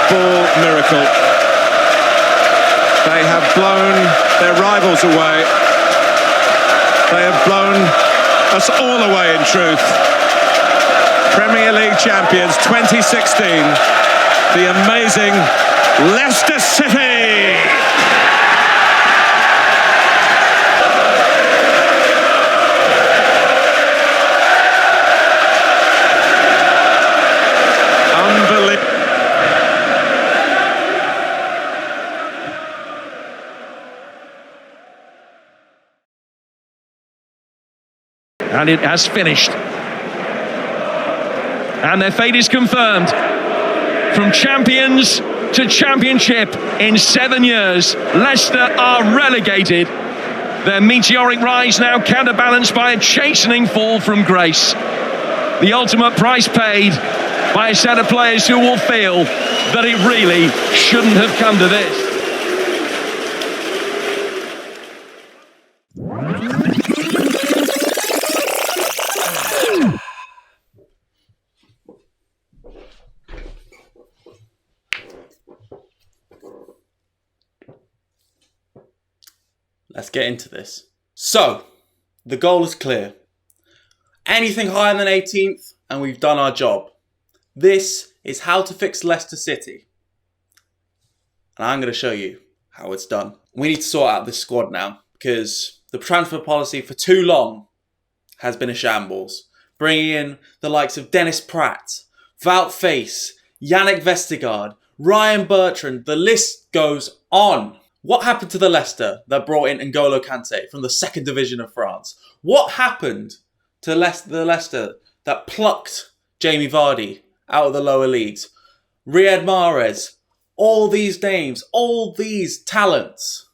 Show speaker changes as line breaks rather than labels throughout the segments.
football miracle. They have blown their rivals away. They have blown us all away, in truth. Premier League champions 2016, the amazing Leicester City! Unbelievable.
And it has finished. And their fate is confirmed. From champions to championship in 7 years, Leicester are relegated. Their meteoric rise now counterbalanced by a chastening fall from grace. The ultimate price paid by a set of players who will feel that it really shouldn't have come to this.
Let's get into this. So, the goal is clear. Anything higher than 18th, and we've done our job. This is how to fix Leicester City. And I'm going to show you how it's done. We need to sort out this squad now, because the transfer policy for too long has been a shambles. Bringing in the likes of Dennis Pratt, Wout Faes, Yannick Vestergaard, Ryan Bertrand, the list goes on. What happened to the Leicester that brought in N'Golo Kante from the second division of France? What happened to the Leicester that plucked Jamie Vardy out of the lower leagues? Riyad Mahrez, all these names, all these talents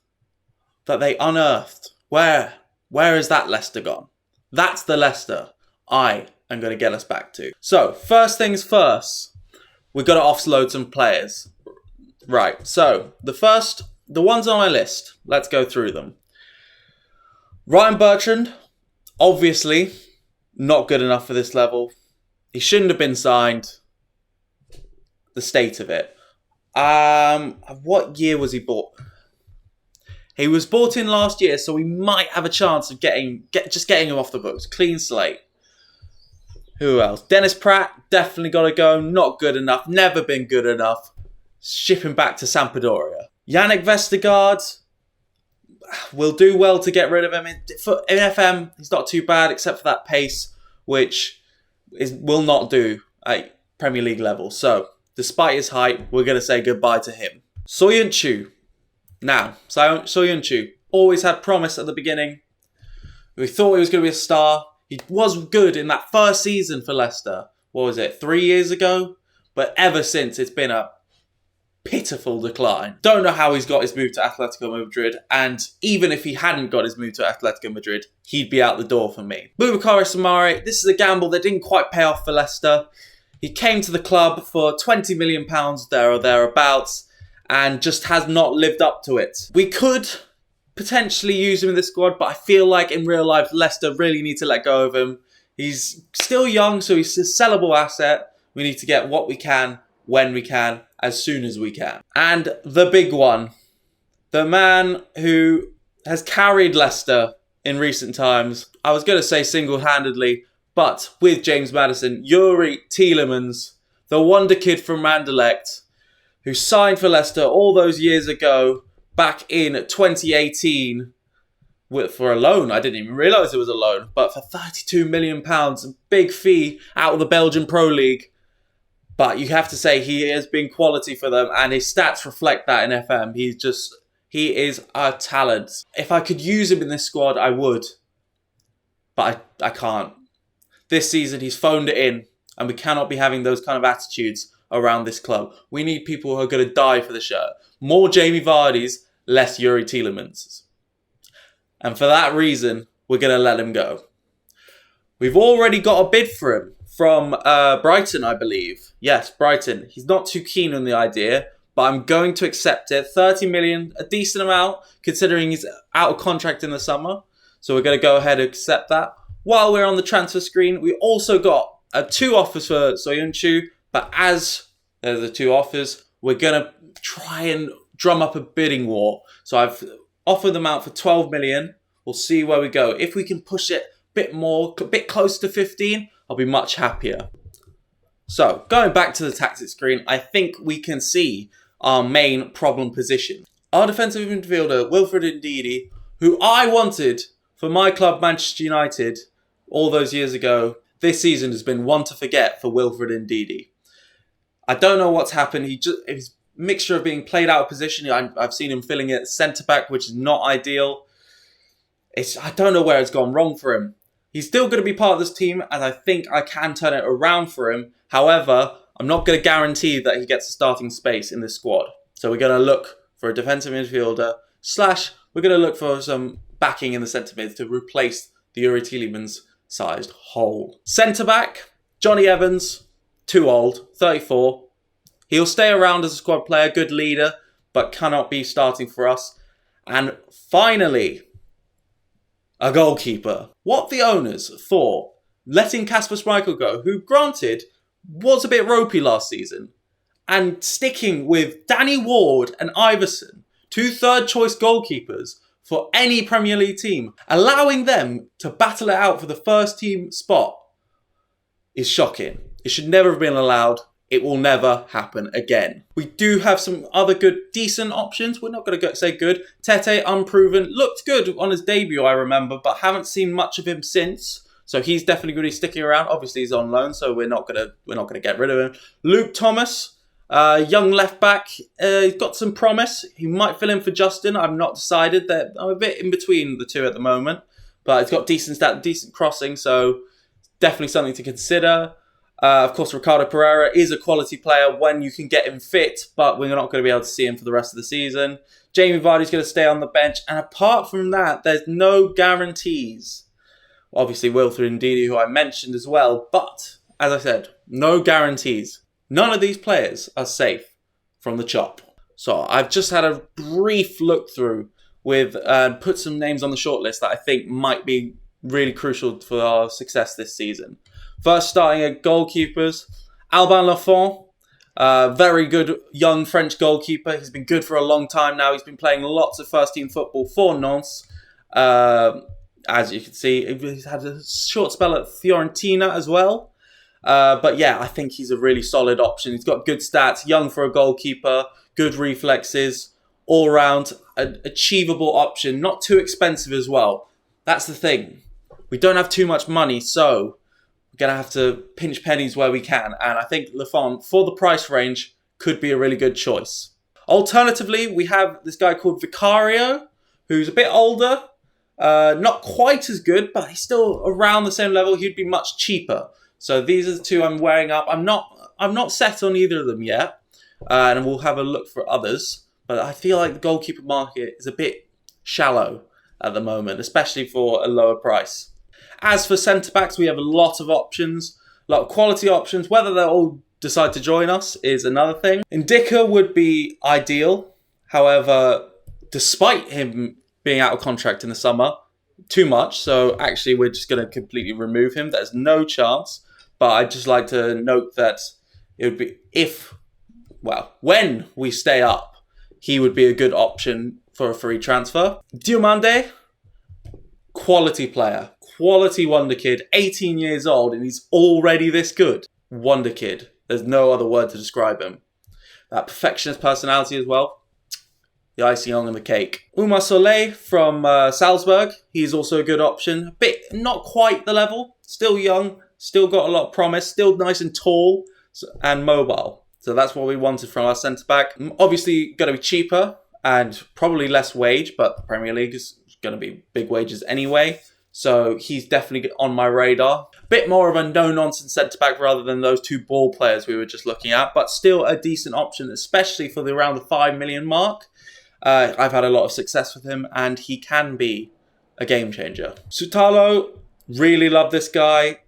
that they unearthed. Where is that Leicester gone? That's the Leicester I am going to get us back to. So, first things first, we've got to offload some players. Right, so the ones on my list, let's go through them. Ryan Bertrand, obviously not good enough for this level. He shouldn't have been signed. The state of it. What year was he bought? He was bought in last year, so we might have a chance of getting him off the books. Clean slate. Who else? Dennis Pratt, definitely got to go. Not good enough. Never been good enough. Ship him back to Sampdoria. Yannick Vestergaard, will do well to get rid of him. In FM, he's not too bad, except for that pace, which will not do at Premier League level. So, despite his height, we're going to say goodbye to him. Soyuncu. Now, Soyuncu always had promise at the beginning. We thought he was going to be a star. He was good in that first season for Leicester. What was it, 3 years ago? But ever since, it's been a pitiful decline. Don't know how he's got his move to Atletico Madrid, and even if he hadn't got his move to Atletico Madrid, he'd be out the door for me. Boubakary Soumaré, this is a gamble that didn't quite pay off for Leicester. He came to the club for £20 million there or thereabouts, and just has not lived up to it. We could potentially use him in the squad, but I feel like in real life, Leicester really need to let go of him. He's still young, so he's a sellable asset. We need to get what we can, when we can, as soon as we can. And the big one, the man who has carried Leicester in recent times, I was going to say single-handedly, but with James Maddison, Yuri Tielemans, the wonder kid from Anderlecht, who signed for Leicester all those years ago, back in 2018, for a loan. I didn't even realise it was a loan, but for £32 million, a big fee out of the Belgian Pro League. But you have to say he has been quality for them, and his stats reflect that in FM. He is a talent. If I could use him in this squad, I would. But I can't. This season, he's phoned it in, and we cannot be having those kind of attitudes around this club. We need people who are going to die for the shirt. More Jamie Vardys, less Yuri Tielemans. And for that reason, we're going to let him go. We've already got a bid for him. From Brighton, I believe. Yes, Brighton. He's not too keen on the idea, but I'm going to accept it. 30 million, a decent amount, considering he's out of contract in the summer. So we're going to go ahead and accept that. While we're on the transfer screen, we also got 2 offers for Soyuncu, but as there's the 2 offers, we're going to try and drum up a bidding war. So I've offered them out for 12 million. We'll see where we go. If we can push it a bit more, a bit close to 15, I'll be much happier. So going back to the tactics screen, I think we can see our main problem position. Our defensive midfielder, Wilfred Ndidi, who I wanted for my club, Manchester United, all those years ago, this season has been one to forget for Wilfred Ndidi. I don't know what's happened. His mixture of being played out of position. I've seen him filling it at centre-back, which is not ideal. I don't know where it's gone wrong for him. He's still going to be part of this team, and I think I can turn it around for him. However, I'm not going to guarantee that he gets a starting space in this squad. So we're going to look for a defensive midfielder, / we're going to look for some backing in the centre mid to replace the Yuri Tielemans sized hole. Centre back, Johnny Evans, too old, 34. He'll stay around as a squad player, good leader, but cannot be starting for us. And finally, a goalkeeper. What the owners thought letting Kasper Schmeichel go, who granted was a bit ropey last season, and sticking with Danny Ward and Iverson, 2 third-choice goalkeepers for any Premier League team, allowing them to battle it out for the first team spot is shocking. It should never have been allowed. It will never happen again. We do have some other good, decent options. We're not going to say good. Tete, unproven, looked good on his debut, I remember, but haven't seen much of him since. So he's definitely going to be sticking around. Obviously, he's on loan, so we're not going to get rid of him. Luke Thomas, young left back, he's got some promise. He might fill in for Justin. I've not decided. I'm a bit in between the two at the moment, but he's got decent crossing, so definitely something to consider. Of course, Ricardo Pereira is a quality player when you can get him fit, but we're not going to be able to see him for the rest of the season. Jamie Vardy's going to stay on the bench, and apart from that, there's no guarantees. Obviously, Wilfred Ndidi, who I mentioned as well, but as I said, no guarantees. None of these players are safe from the chop. So I've just had a brief look through with put some names on the shortlist that I think might be really crucial for our success this season. First, starting at goalkeepers, Alban Lafont, very good young French goalkeeper. He's been good for a long time now. He's been playing lots of first-team football for Nantes. As you can see, he's had a short spell at Fiorentina as well. But yeah, I think he's a really solid option. He's got good stats, young for a goalkeeper, good reflexes, all-round, an achievable option, not too expensive as well. That's the thing. We don't have too much money, so we're going to have to pinch pennies where we can. And I think Lafont, for the price range, could be a really good choice. Alternatively, we have this guy called Vicario, who's a bit older, not quite as good, but he's still around the same level. He'd be much cheaper. So these are the two I'm weighing up. I'm not set on either of them yet, and we'll have a look for others. But I feel like the goalkeeper market is a bit shallow at the moment, especially for a lower price. As for centre-backs, we have a lot of options, a lot of quality options. Whether they'll all decide to join us is another thing. Ndicka would be ideal. However, despite him being out of contract in the summer, too much. So actually, we're just going to completely remove him. There's no chance. But I'd just like to note that it would be when we stay up, he would be a good option for a free transfer. Diomande, quality player, quality wonder kid, 18 years old, and he's already this good. Wonder kid. There's no other word to describe him. That perfectionist personality as well. The icing on the cake. Oumar Soleil from Salzburg. He's also a good option. A bit, not quite the level. Still young. Still got a lot of promise. Still nice and tall and mobile. So that's what we wanted from our centre-back. Obviously, going to be cheaper and probably less wage, but the Premier League is going to be big wages anyway. So he's definitely on my radar. A bit more of a no-nonsense centre-back rather than those two ball players we were just looking at, but still a decent option, especially for around the 5 million mark. I've had a lot of success with him, and he can be a game changer. Sutalo, really love this guy.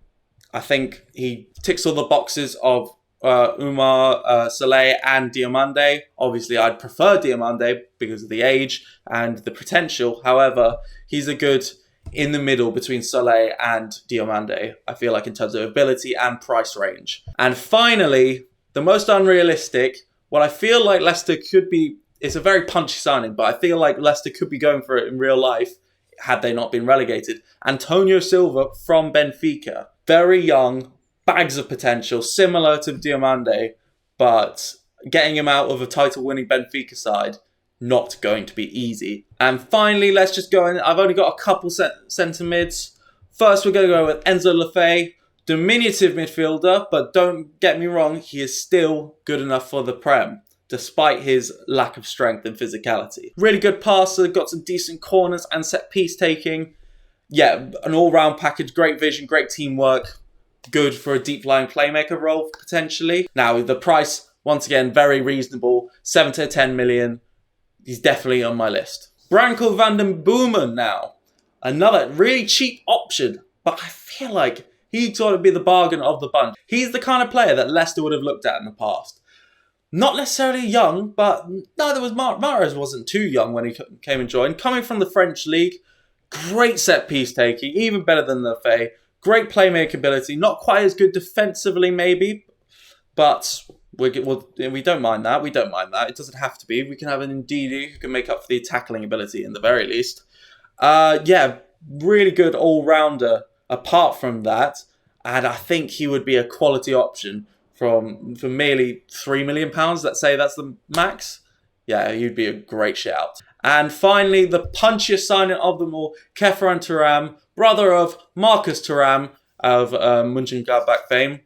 I think he ticks all the boxes of Oumar Soleil and Diomande. Obviously, I'd prefer Diomande because of the age and the potential. However, he's a good in the middle between Soleil and Diomande, I feel like, in terms of ability and price range. And finally, the most unrealistic, Well, I feel like Leicester could be... It's a very punchy signing, but I feel like Leicester could be going for it in real life had they not been relegated. Antonio Silva from Benfica. Very young, bags of potential, similar to Diomande, but getting him out of a title-winning Benfica side, not going to be easy. And finally, let's just go in. I've only got a couple centre mids. First, we're going to go with Enzo Lefebvre, diminutive midfielder, but don't get me wrong, he is still good enough for the Prem, despite his lack of strength and physicality. Really good passer, got some decent corners and set piece taking. Yeah, an all-round package, great vision, great teamwork, good for a deep-lying playmaker role, potentially. Now, the price, once again, very reasonable, 7 to 10 million. He's definitely on my list. Branko van den Boomen now. Another really cheap option, but I feel like he's got to be the bargain of the bunch. He's the kind of player that Leicester would have looked at in the past. Not necessarily young, but neither was Mahrez wasn't too young when he came and joined. Coming from the French league, great set piece taking, even better than Lefebvre. Great playmaking ability, not quite as good defensively maybe, but we don't mind that. We don't mind that. It doesn't have to be. We can have an Ndidi who can make up for the tackling ability in the very least. Yeah, really good all-rounder apart from that, and I think he would be a quality option for merely £3 million. Let's say that's the max. Yeah, he'd be a great shout. And finally, the punchiest signing of them all, Khéphren Thuram, brother of Marcus Thuram of Mönchengladbach fame.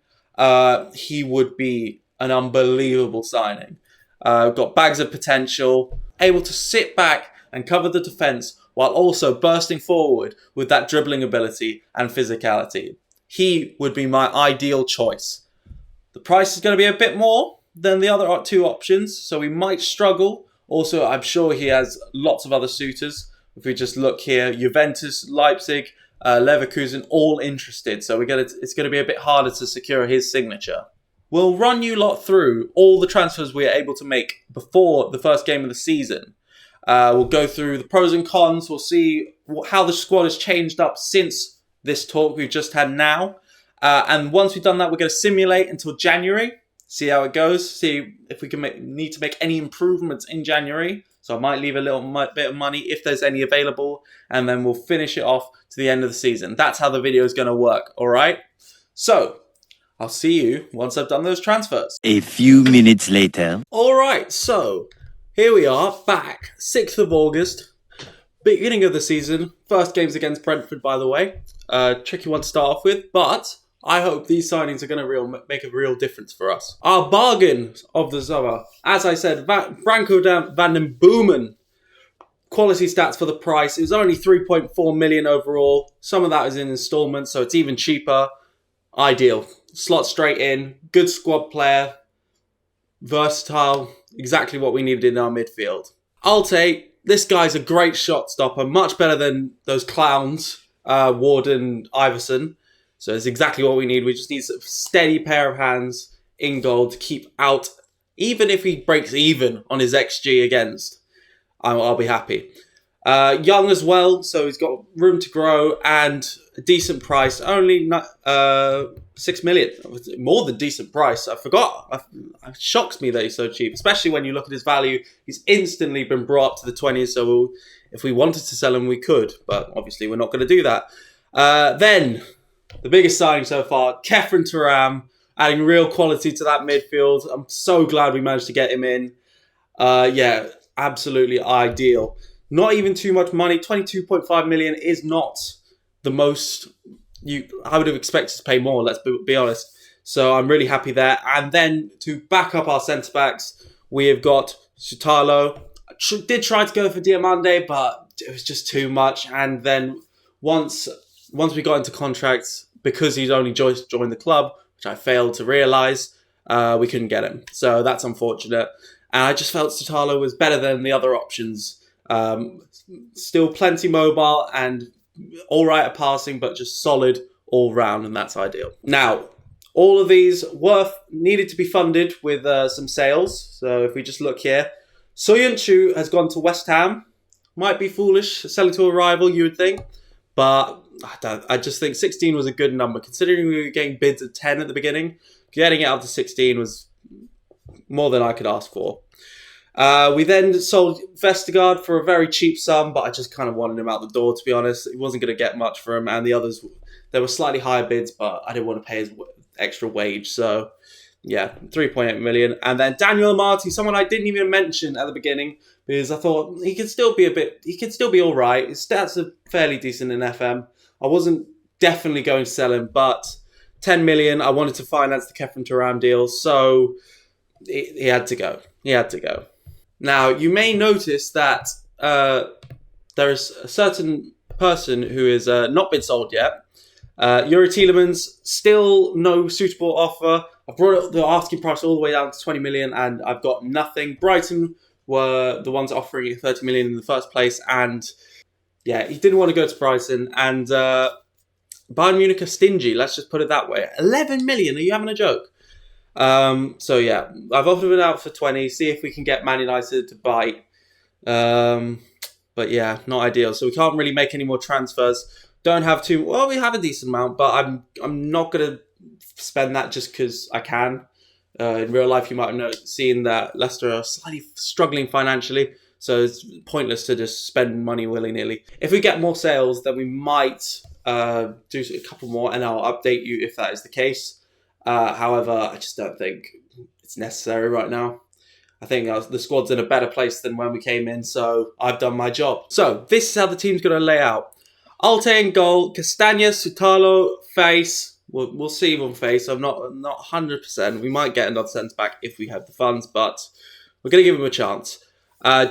He would be an unbelievable signing. Got bags of potential, able to sit back and cover the defence while also bursting forward with that dribbling ability and physicality. He would be my ideal choice. The price is going to be a bit more than the other two options, so we might struggle. Also, I'm sure he has lots of other suitors. If we just look here, Juventus, Leipzig, Leverkusen, all interested. So it's going to be a bit harder to secure his signature. We'll run you lot through all the transfers we are able to make before the first game of the season. We'll go through the pros and cons. We'll see how the squad has changed up since this talk we've just had now. And once we've done that, we're going to simulate until January. See how it goes. See if we can need to make any improvements in January. So I might leave a little bit of money if there's any available. And then we'll finish it off to the end of the season. That's how the video is going to work. All right? So I'll see you once I've done those transfers.
A few minutes later.
All right. So here we are back. 6th of August. Beginning of the season. First game's against Brentford, by the way. Tricky one to start off with. But I hope these signings are going to make a real difference for us. Our bargain of the summer, as I said, Branko van den Boomen. Quality stats for the price. It was only 3.4 million overall. Some of that is in installments, so it's even cheaper. Ideal. Slot straight in. Good squad player. Versatile. Exactly what we needed in our midfield. Alte, this guy's a great shot stopper. Much better than those clowns, Ward and Iverson. So it's exactly what we need. We just need a steady pair of hands in goal to keep out. Even if he breaks even on his XG against, I'll be happy. Young as well, so he's got room to grow and a decent price. Only 6 million. More than decent price. I forgot. It shocks me that he's so cheap, especially when you look at his value. He's instantly been brought up to the 20s, so if we wanted to sell him, we could. But obviously, we're not going to do that. Then the biggest signing so far, Khéphren Thuram, adding real quality to that midfield. I'm so glad we managed to get him in. Yeah, absolutely ideal. Not even too much money. 22.5 million is not the most I would have expected to pay more, let's be honest. So I'm really happy there. And then to back up our centre-backs, we have got Sutalo. Did try to go for Diomande, but it was just too much. And then once we got into contracts, because he's only just joined the club, which I failed to realise, we couldn't get him. So that's unfortunate. And I just felt Sutalo was better than the other options. Still plenty mobile and all right at passing, but just solid all round, and that's ideal. Now, all of these needed to be funded with some sales. So if we just look here, Soyuncu has gone to West Ham. Might be foolish selling to a rival, you would think, but I just think 16 was a good number considering we were getting bids at 10 at the beginning. Getting it up to 16 was More than I could ask for. We then sold Vestergaard for a very cheap sum, but I just kind of wanted him out the door, to be honest. He wasn't going to get much for him, and the others, there were slightly higher bids, but I didn't want to pay his extra wage. So, yeah, 3.8 million. And then Daniel Amati, someone I didn't even mention at the beginning, because I thought he could still be all right. His stats are fairly decent in FM. I wasn't definitely going to sell him, but 10 million, I wanted to finance the Kefren Turam deal, so he had to go. He had to go. Now, you may notice that there is a certain person who has not been sold yet. Yuri Tielemans, still no suitable offer. I've brought up the asking price all the way down to 20 million and I've got nothing. Brighton were the ones offering 30 million in the first place, and yeah, he didn't want to go to Brighton, and Bayern Munich are stingy, let's just put it that way. 11 million, are you having a joke? So yeah, I've offered it out for 20, see if we can get Man United to bite. But yeah, not ideal. So we can't really make any more transfers. Don't have to, well, we have a decent amount, but I'm not going to spend that just because I can. In real life, you might have seen that Leicester are slightly struggling financially, so it's pointless to just spend money willy-nilly. If we get more sales, then we might do a couple more, and I'll update you if that is the case. However, I just don't think it's necessary right now. I think the squad's in a better place than when we came in, so I've done my job. So, this is how the team's going to lay out. Alte in goal, Castagna, Sutalo, Face. We'll see on Face. I'm not 100%. We might get another centre-back if we have the funds, but we're going to give him a chance.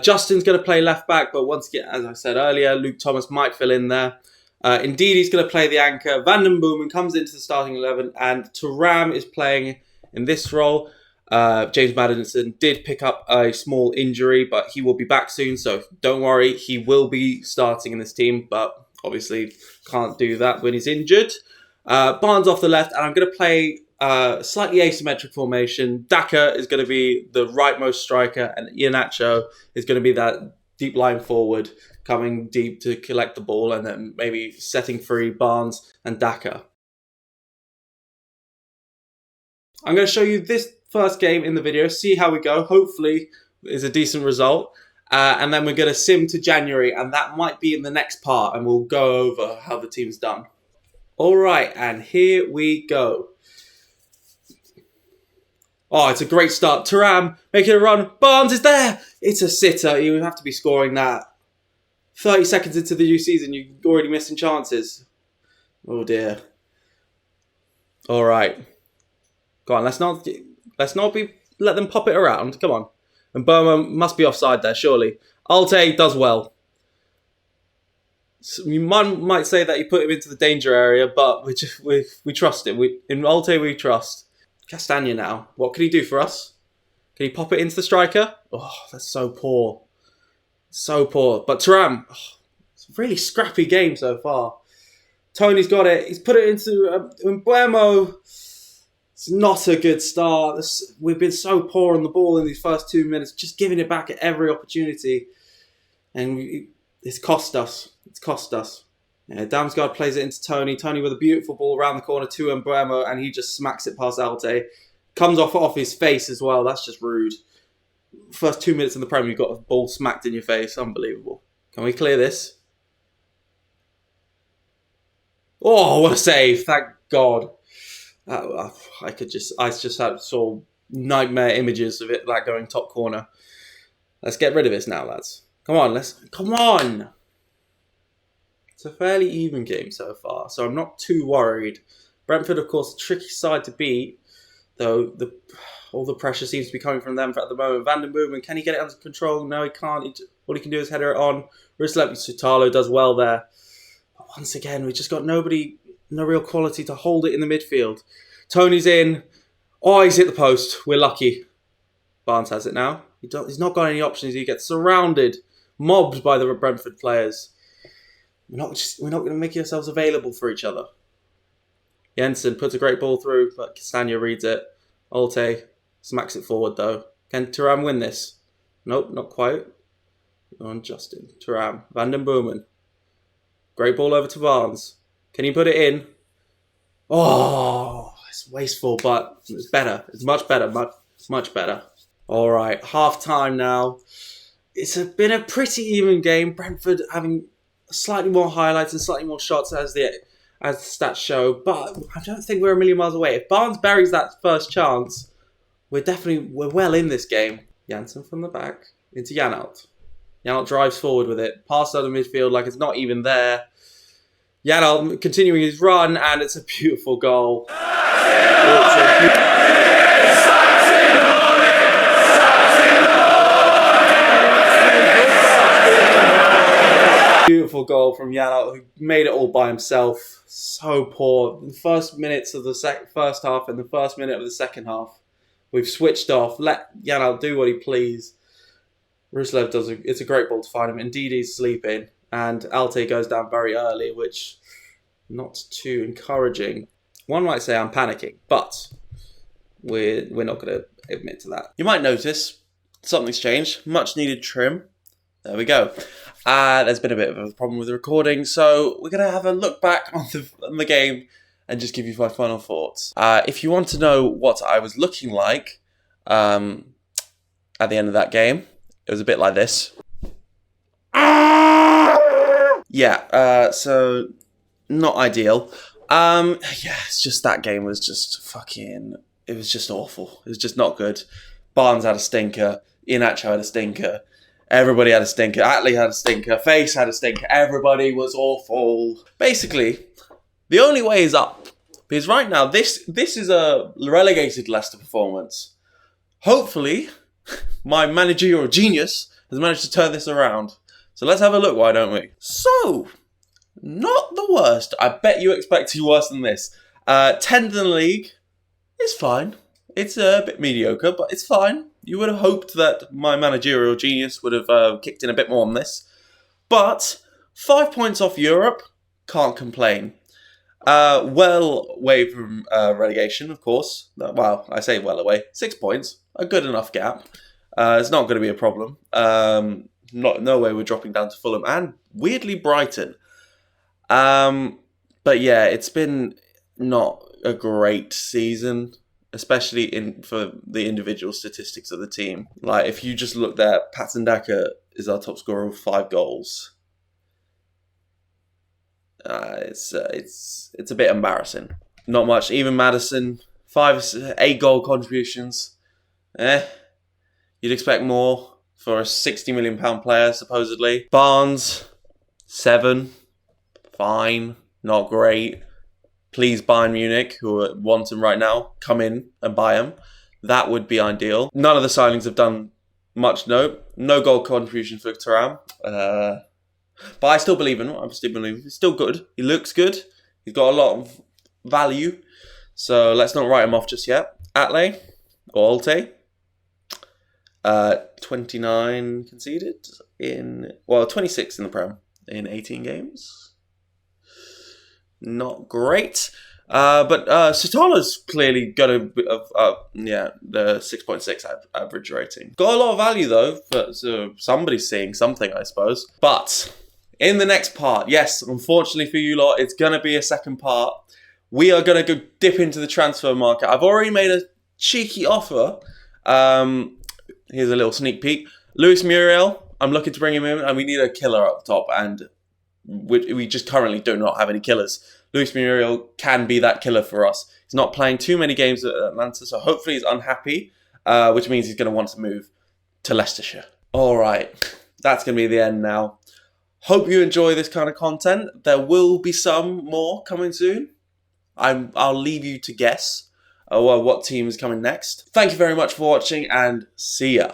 Justin's going to play left-back, but once again, as I said earlier, Luke Thomas might fill in there. Indeed, he's going to play the anchor. Van den Boomen comes into the starting 11, and Thuram is playing in this role. James Maddison did pick up a small injury, but he will be back soon, so don't worry. He will be starting in this team, but obviously can't do that when he's injured. Barnes off the left, and I'm going to play slightly asymmetric formation. Daka is going to be the rightmost striker, and Iheanacho is going to be that deep line forward, coming deep to collect the ball, and then maybe setting free Barnes and Daka. I'm going to show you this first game in the video, see how we go. Hopefully, it's a decent result. And then we're going to sim to January, and that might be in the next part, and we'll go over how the team's done. All right, and here we go. Oh, it's a great start. Thuram making a run. Barnes is there. It's a sitter. You would have to be scoring that. 30 seconds into the new season, you're already missing chances. Oh dear. All right. Go on, let's not let them pop it around. Come on. And Burma must be offside there, surely. Alte does well. So you might say that he put him into the danger area, but we trust him. In Alte we trust. Castagna now. What can he do for us? Can he pop it into the striker? Oh, that's so poor. So poor. But Thuram, it's a really scrappy game so far. Tony's got it. He's put it into Mbeumo. It's not a good start. We've been so poor on the ball in these first 2 minutes, just giving it back at every opportunity. And it's cost us. It's cost us. Yeah, Damsgaard plays it into Tony. Tony with a beautiful ball around the corner to Mbeumo, and he just smacks it past Alte. Comes off his face as well. That's just rude. First 2 minutes in the Premier, you've got a ball smacked in your face. Unbelievable. Can we clear this? Oh, what a save. Thank God. I just saw nightmare images of that going top corner. Let's get rid of this now, lads. Come on. It's a fairly even game so far, so I'm not too worried. Brentford, of course, a tricky side to beat, though all the pressure seems to be coming from them at the moment. Van den Boomen, can he get it under control? No, he can't. All he can do is header it on. Ruslan Sutalo does well there. But once again, we just got no real quality to hold it in the midfield. Tony's in. Oh, he's hit the post. We're lucky. Barnes has it now. He's not got any options. He gets surrounded, mobbed by the Brentford players. We're not going to make ourselves available for each other. Jensen puts a great ball through, but Castagna reads it. Alte smacks it forward, though. Can Thuram win this? Nope, not quite. Go on, Justin. Thuram. Van den Boomen. Great ball over to Barnes. Can he put it in? Oh, it's wasteful, but it's better. It's much better. Much better. All right, half time now. It's been a pretty even game. Brentford having slightly more highlights and slightly more shots as the stats show, but I don't think we're a million miles away. If Barnes buries that first chance, we're well in this game. Janssen from the back into Janelt. Janelt drives forward with it, past out of midfield like it's not even there. Janelt continuing his run, and it's a beautiful goal. Beautiful goal from Janelt, who made it all by himself. So poor. The first minutes of the first half and the first minute of the second half, we've switched off. Let Janelt do what he please. Ruslev does it's a great ball to find him. Indeed, he's sleeping, and Alte goes down very early, which not too encouraging. One might say I'm panicking, but we're not going to admit to that. You might notice something's changed. Much needed trim. There we go. There's been a bit of a problem with the recording, so we're going to have a look back on the game and just give you my final thoughts. If you want to know what I was looking like at the end of that game, it was a bit like this. Yeah, so not ideal. It's just that game was just it was just awful. It was just not good. Barnes had a stinker. Iheanacho had a stinker. Everybody had a stinker. Atley had a stinker. Face had a stinker. Everybody was awful. Basically, the only way is up. Because right now, this is a relegated Leicester performance. Hopefully, my managerial genius has managed to turn this around. So let's have a look, why don't we? So, not the worst. I bet you expected worse than this. 10th in the league is fine. It's a bit mediocre, but it's fine. You would have hoped that my managerial genius would have kicked in a bit more on this. But 5 points off Europe, can't complain. Well away from relegation, of course. Well, I say well away. 6 points, a good enough gap. It's not going to be a problem. No way we're dropping down to Fulham and weirdly Brighton. But yeah, it's been not a great season, especially for the individual statistics of the team. Like, if you just look there, Patson Daka is our top scorer with 5 goals. It's a bit embarrassing. Not much. Even Maddison, 8 goal contributions. You'd expect more for a £60 million player, supposedly. Barnes, 7. Fine. Not great. Please, Bayern Munich, who want him right now, come in and buy him. That would be ideal. None of the signings have done much. No goal contribution for Thuram. But I still believe in him. He's still good. He looks good. He's got a lot of value. So let's not write him off just yet. Atle or Alte. 29 conceded 26 in the Prem in 18 games. Not great. But Sitola's clearly got a bit of, the 6.6 average rating. Got a lot of value though, so somebody's seeing something, I suppose. But in the next part, yes, unfortunately for you lot, it's going to be a second part. We are going to go dip into the transfer market. I've already made a cheeky offer. Here's a little sneak peek. Luis Muriel, I'm looking to bring him in, and we need a killer up top, and we just currently do not have any killers. Luis Muriel can be that killer for us. He's not playing too many games at Atlanta, so hopefully he's unhappy, which means he's going to want to move to Leicestershire. All right, that's going to be the end now. Hope you enjoy this kind of content. There will be some more coming soon. I'll leave you to guess what team is coming next. Thank you very much for watching, and see ya.